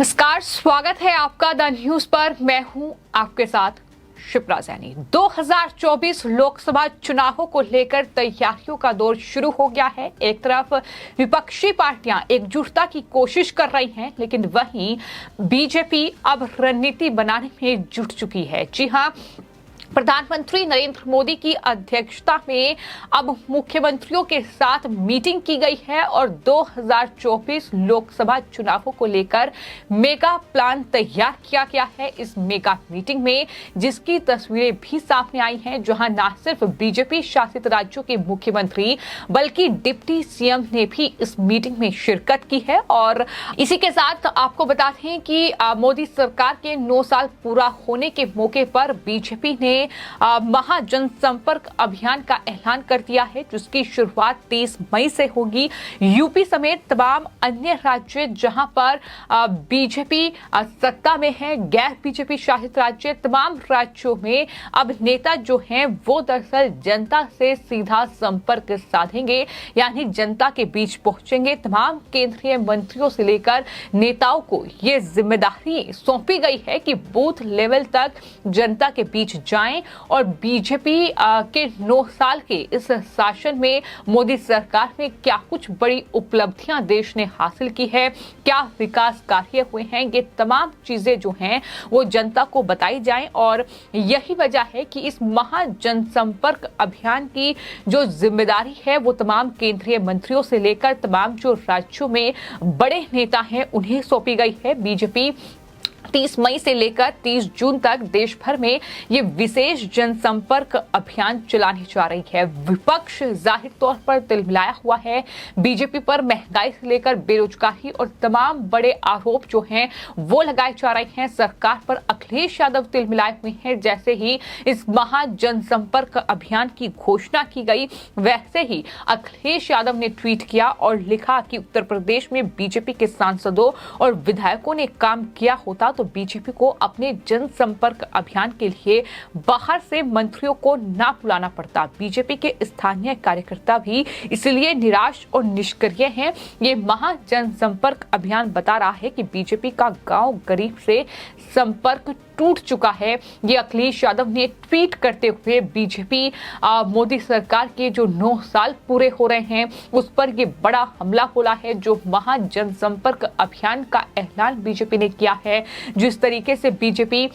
नमस्कार, स्वागत है आपका द न्यूज पर। मैं हूं आपके साथ शिप्रा सैनी। 2024 लोकसभा चुनावों को लेकर तैयारियों का दौर शुरू हो गया है। एक तरफ विपक्षी पार्टियां एकजुटता की कोशिश कर रही हैं, लेकिन वहीं बीजेपी अब रणनीति बनाने में जुट चुकी है। जी हां, प्रधानमंत्री नरेंद्र मोदी की अध्यक्षता में अब मुख्यमंत्रियों के साथ मीटिंग की गई है और 2024 लोकसभा चुनावों को लेकर मेगा प्लान तैयार किया गया है। इस मेगा मीटिंग में जिसकी तस्वीरें भी सामने आई हैं, जहां न सिर्फ बीजेपी शासित राज्यों के मुख्यमंत्री बल्कि डिप्टी सीएम ने भी इस मीटिंग में शिरकत की है। और इसी के साथ आपको बता दें कि मोदी सरकार के 9 साल पूरा होने के मौके पर बीजेपी ने महाजनसंपर्क अभियान का ऐलान कर दिया है, जिसकी शुरुआत 30 मई से होगी। यूपी समेत तमाम अन्य राज्य जहां पर बीजेपी सत्ता में है, गैर बीजेपी शासित राज्य, तमाम राज्यों में अब नेता जो हैं वो दरअसल जनता से सीधा संपर्क साधेंगे, यानी जनता के बीच पहुंचेंगे। तमाम केंद्रीय मंत्रियों से लेकर नेताओं को ये जिम्मेदारी सौंपी गई है कि बूथ लेवल तक जनता के बीच जाएं और बीजेपी के 9 साल के इस शासन में मोदी सरकार में क्या कुछ बड़ी उपलब्धियां देश ने हासिल की है, क्या विकास कार्य हुए हैं, ये तमाम चीजें जो हैं वो जनता को बताई जाएं। और यही वजह है कि इस महाजनसंपर्क अभियान की जो जिम्मेदारी है वो तमाम केंद्रीय मंत्रियों से लेकर तमाम जो राज्यों में बड़े नेता हैं उन्हें सौंपी गई है। बीजेपी 30 मई से लेकर 30 जून तक देश भर में ये विशेष जनसंपर्क अभियान चलाने जा रही है। विपक्ष जाहिर तौर पर तिलमिलाया हुआ है। बीजेपी पर महंगाई से लेकर बेरोजगारी और तमाम बड़े आरोप जो हैं वो लगाए जा रहे हैं। सरकार पर अखिलेश यादव तिलमिलाए हुए हैं। जैसे ही इस महाजनसंपर्क अभियान की घोषणा की गई, वैसे ही अखिलेश यादव ने ट्वीट किया और लिखा कि उत्तर प्रदेश में बीजेपी के सांसदों और विधायकों ने काम किया होता तो बीजेपी को अपने जनसंपर्क अभियान के लिए बाहर से मंत्रियों को ना बुलाना पड़ता। बीजेपी के स्थानीय कार्यकर्ता भी इसलिए निराश और निष्क्रिय हैं। ये महाजनसंपर्क अभियान बता रहा है कि बीजेपी का गांव गरीब से संपर्क टूट चुका है। ये अखिलेश यादव ने ट्वीट करते हुए बीजेपी मोदी सरकार के जो 9 साल पूरे हो रहे हैं उस पर ये बड़ा हमला बोला है। जो महाजनसंपर्क अभियान का ऐलान बीजेपी ने किया है, जिस तरीके से बीजेपी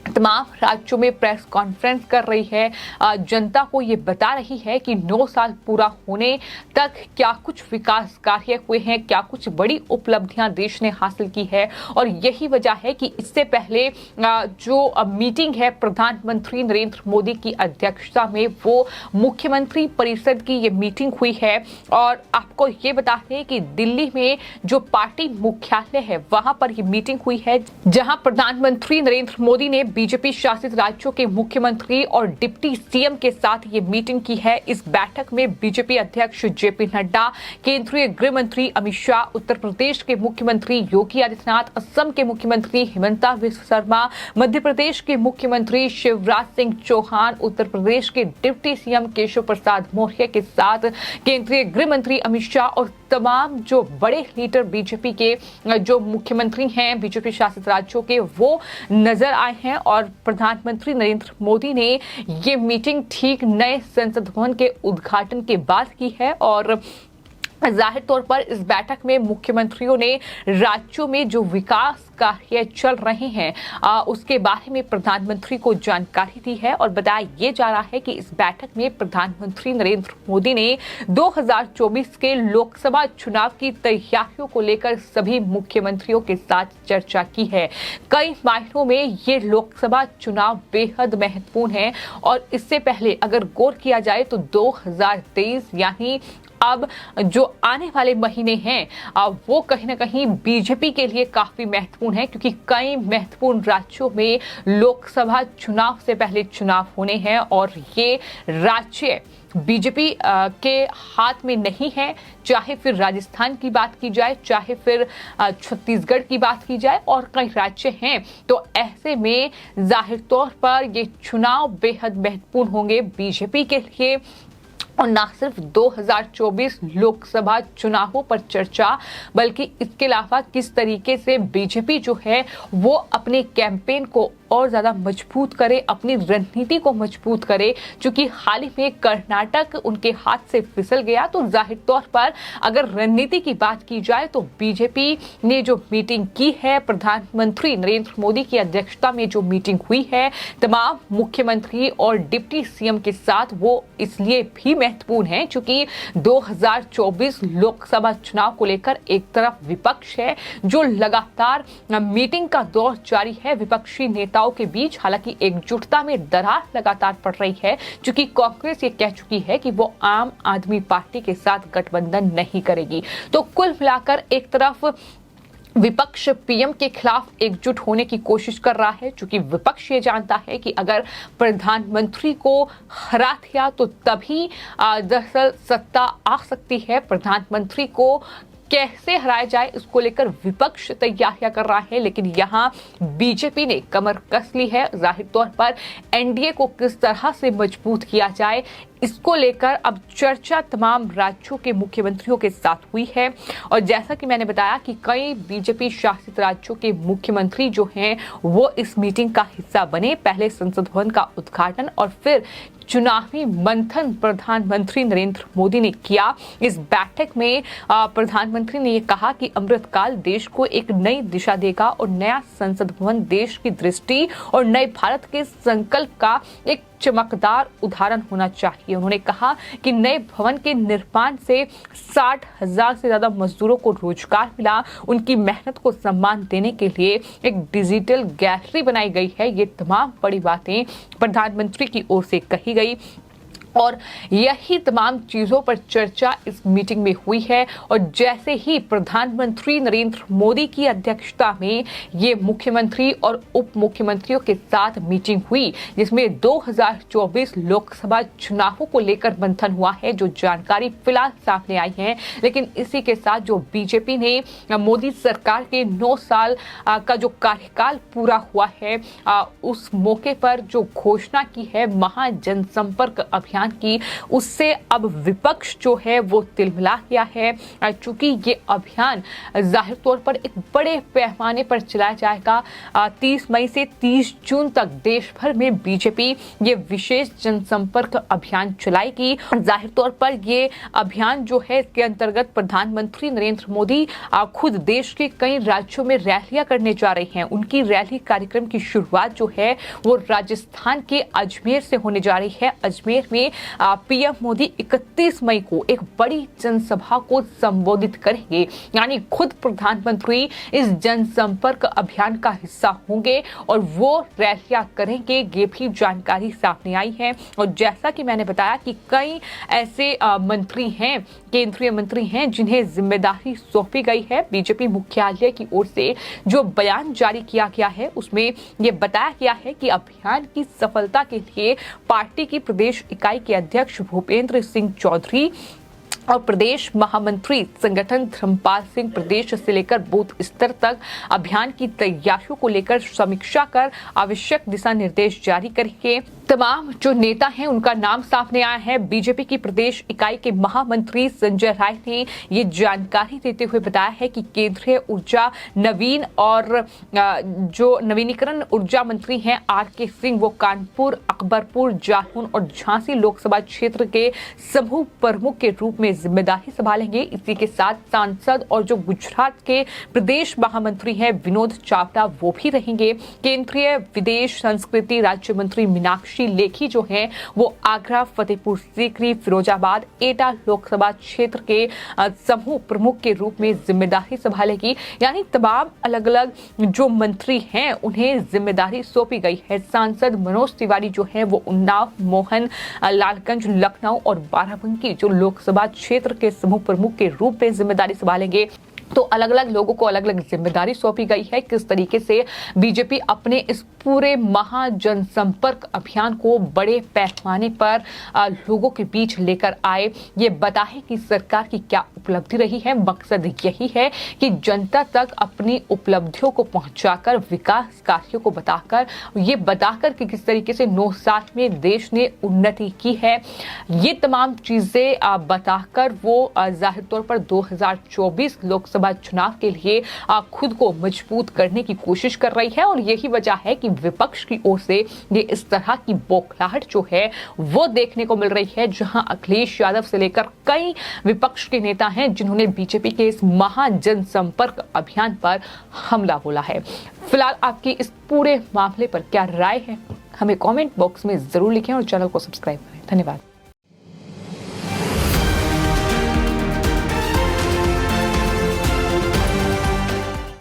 तमाम राज्यों में प्रेस कॉन्फ्रेंस कर रही है, जनता को ये बता रही है कि 9 साल पूरा होने तक क्या कुछ विकास कार्य हुए हैं, क्या कुछ बड़ी उपलब्धियां देश ने हासिल की है। और यही वजह है कि इससे पहले जो मीटिंग है प्रधानमंत्री नरेंद्र मोदी की अध्यक्षता में, वो मुख्यमंत्री परिषद की ये मीटिंग हुई है। और आपको ये बता दें कि दिल्ली में जो पार्टी मुख्यालय है वहां पर ये मीटिंग हुई है, जहां प्रधानमंत्री नरेंद्र मोदी ने बीजेपी शासित राज्यों के मुख्यमंत्री और डिप्टी सीएम के साथ ये मीटिंग की है। इस बैठक में बीजेपी अध्यक्ष जेपी नड्डा, केंद्रीय गृह मंत्री अमित शाह, उत्तर प्रदेश के मुख्यमंत्री योगी आदित्यनाथ, असम के मुख्यमंत्री हिमंता बिस्वा शर्मा, मध्य प्रदेश के मुख्यमंत्री शिवराज सिंह चौहान, उत्तर प्रदेश के डिप्टी सीएम केशव प्रसाद मौर्य के साथ केंद्रीय गृह मंत्री अमित शाह और तमाम जो बड़े लीडर बीजेपी के जो मुख्यमंत्री हैं बीजेपी शासित राज्यों के, वो नजर आए हैं। और प्रधानमंत्री नरेंद्र मोदी ने ये मीटिंग ठीक नए संसद भवन के उद्घाटन के बाद की है। और जाहिर तौर पर इस बैठक में मुख्यमंत्रियों ने राज्यों में जो विकास कार्य चल रहे हैं उसके बारे में प्रधानमंत्री को जानकारी दी है। और बताया ये जा रहा है कि इस बैठक में प्रधानमंत्री नरेंद्र मोदी ने 2024 के लोकसभा चुनाव की तैयारियों को लेकर सभी मुख्यमंत्रियों के साथ चर्चा की है। कई मायनों में ये लोकसभा चुनाव बेहद महत्वपूर्ण है। और इससे पहले अगर गौर किया जाए तो 2023 यानी अब जो आने वाले महीने हैं वो कहीं ना कहीं बीजेपी के लिए काफी महत्वपूर्ण है, क्योंकि कई महत्वपूर्ण राज्यों में लोकसभा चुनाव से पहले चुनाव होने हैं और ये राज्य बीजेपी के हाथ में नहीं है। चाहे फिर राजस्थान की बात की जाए, चाहे फिर छत्तीसगढ़ की बात की जाए, और कई राज्य हैं। तो ऐसे में जाहिर तौर पर ये चुनाव बेहद महत्वपूर्ण होंगे बीजेपी के लिए। और न सिर्फ 2024 लोकसभा चुनावों पर चर्चा, बल्कि इसके अलावा किस तरीके से बीजेपी जो है वो अपने कैंपेन को और ज्यादा मजबूत करे, अपनी रणनीति को मजबूत करे। क्योंकि हाल ही में कर्नाटक उनके हाथ से फिसल गया, तो जाहिर तौर पर अगर रणनीति की बात की जाए तो बीजेपी ने जो मीटिंग की है, प्रधानमंत्री नरेंद्र मोदी की अध्यक्षता में जो मीटिंग हुई है तमाम मुख्यमंत्री और डिप्टी सीएम के साथ, वो इसलिए भी महत्वपूर्ण है क्योंकि 2024 लोकसभा चुनाव को लेकर एक तरफ विपक्ष है जो लगातार मीटिंग का दौर जारी है विपक्षी नेताओं के बीच। हालांकि एकजुटता में दरार लगातार पड़ रही है क्योंकि कांग्रेस ये कह चुकी है कि वो आम आदमी पार्टी के साथ गठबंधन नहीं करेगी। तो कुल मिलाकर एक तरफ विपक्ष पीएम के खिलाफ एकजुट होने की कोशिश कर रहा है, क्योंकि विपक्ष ये जानता है कि अगर प्रधानमंत्री को हरा दिया तो तभी दरअसल सत्ता आ सकती है। प्रधानमंत्री को कैसे हराया जाए इसको लेकर विपक्ष तैयारियां कर रहा है, लेकिन यहाँ बीजेपी ने कमर कस ली है। जाहिर तौर पर एनडीए को किस तरह से मजबूत किया जाए इसको लेकर अब चर्चा तमाम राज्यों के मुख्यमंत्रियों के साथ हुई है। और जैसा कि मैंने बताया कि कई बीजेपी शासित राज्यों के मुख्यमंत्री जो हैं वो इस मीटिंग का हिस्सा बने। पहले संसद भवन का उद्घाटन और फिर चुनावी मंथन प्रधानमंत्री नरेंद्र मोदी ने किया। इस बैठक में प्रधानमंत्री ने ये कहा कि अमृतकाल देश को एक नई दिशा देगा और नया संसद भवन देश की दृष्टि और नए भारत के संकल्प का एक चमकदार उदाहरण होना चाहिए। उन्होंने कहा कि नए भवन के निर्माण से 60,000 से ज्यादा मजदूरों को रोजगार मिला। उनकी मेहनत को सम्मान देने के लिए एक डिजिटल गैलरी बनाई गई है। ये तमाम बड़ी बातें प्रधानमंत्री की ओर से कही गई और यही तमाम चीजों पर चर्चा इस मीटिंग में हुई है। और जैसे ही प्रधानमंत्री नरेंद्र मोदी की अध्यक्षता में ये मुख्यमंत्री और उप मुख्यमंत्रियों के साथ मीटिंग हुई, जिसमें 2024 लोकसभा चुनावों को लेकर मंथन हुआ है, जो जानकारी फिलहाल सामने आई है। लेकिन इसी के साथ जो बीजेपी ने मोदी सरकार के 9 साल का जो कार्यकाल पूरा हुआ है, उस मौके पर जो घोषणा की है महा जनसंपर्क अभियान की, उससे अब विपक्ष जो है वो तिलमिला गया है। चूंकि ये अभियान जाहिर तौर पर एक बड़े पैमाने पर चलाया जाएगा। 30 मई से 30 जून तक देश भर में बीजेपी ये विशेष जनसंपर्क अभियान चलाएगी। जाहिर तौर पर ये अभियान जो है, इसके अंतर्गत प्रधानमंत्री नरेंद्र मोदी खुद देश के कई राज्यों में रैलियां करने जा रहे हैं। उनकी रैली कार्यक्रम की शुरुआत जो है वो राजस्थान के अजमेर से होने जा रही है। अजमेर में पीएम मोदी 31 मई को एक बड़ी जनसभा को संबोधित करेंगे, यानी खुद प्रधानमंत्री इस जनसंपर्क अभियान का हिस्सा होंगे और वो रैलियां करेंगे। ये भी जानकारी सामने आई है। और जैसा कि मैंने बताया कि कई ऐसे मंत्री हैं, केंद्रीय मंत्री हैं, जिन्हें जिम्मेदारी सौंपी गई है। बीजेपी मुख्यालय की ओर से जो बयान जारी किया गया है उसमें ये बताया गया है कि अभियान की सफलता के लिए पार्टी की प्रदेश इकाई के अध्यक्ष भूपेंद्र सिंह चौधरी और प्रदेश महामंत्री संगठन धर्मपाल सिंह प्रदेश से लेकर बूथ स्तर तक अभियान की तैयारियों को लेकर समीक्षा कर आवश्यक दिशा निर्देश जारी करेंगे। तमाम जो नेता हैं उनका नाम सामने आया है। बीजेपी की प्रदेश इकाई के महामंत्री संजय राय ने ये जानकारी देते हुए बताया है कि केंद्रीय ऊर्जा नवीन और जो नवीनीकरण ऊर्जा मंत्री हैं आर.के. सिंह, वो कानपुर, अकबरपुर, जालौन और झांसी लोकसभा क्षेत्र के समूह प्रमुख के रूप में जिम्मेदारी संभालेंगे। इसी के साथ सांसद और जो गुजरात के प्रदेश महामंत्री हैं विनोद चावड़ा, वो भी रहेंगे। केंद्रीय विदेश संस्कृति राज्य मंत्री मीनाक्षी लेखी जो हैं वो आगरा, फतेहपुर सीकरी, फिरोजाबाद, एटा लोकसभा क्षेत्र के समूह प्रमुख के रूप में जिम्मेदारी संभालेगी। यानी तमाम अलग अलग जो मंत्री हैं उन्हें जिम्मेदारी सौंपी गई है। सांसद मनोज तिवारी जो है वो उन्नाव, मोहन लालगंज, लखनऊ और बाराबंकी जो लोकसभा क्षेत्र के समूह प्रमुख के रूप में जिम्मेदारी संभालेंगे। तो अलग अलग लोगों को अलग अलग जिम्मेदारी सौंपी गई है। किस तरीके से बीजेपी अपने इस पूरे महा जनसंपर्क अभियान को बड़े पैमाने पर लोगों के बीच लेकर आए, ये बताए कि सरकार की क्या उपलब्धि रही है। मकसद यही है कि जनता तक अपनी उपलब्धियों को पहुंचाकर, विकास कार्यों को बताकर कि किस तरीके से 9 साल में देश ने उन्नति की है, ये तमाम चीजें बताकर वो जाहिर तौर पर 2024 लोकसभा चुनाव के लिए खुद को मजबूत करने की कोशिश कर रही है। और यही वजह है कि विपक्ष की ओर से ये इस तरह की बौखलाहट जो है वो देखने को मिल रही है, जहां अखिलेश यादव से लेकर कई विपक्ष के नेता हैं जिन्होंने बीजेपी के इस महा जनसंपर्क अभियान पर हमला बोला है। फिलहाल आपकी इस पूरे मामले पर क्या राय है, हमें कमेंट बॉक्स में जरूर लिखें और चैनल को सब्सक्राइब करें। धन्यवाद।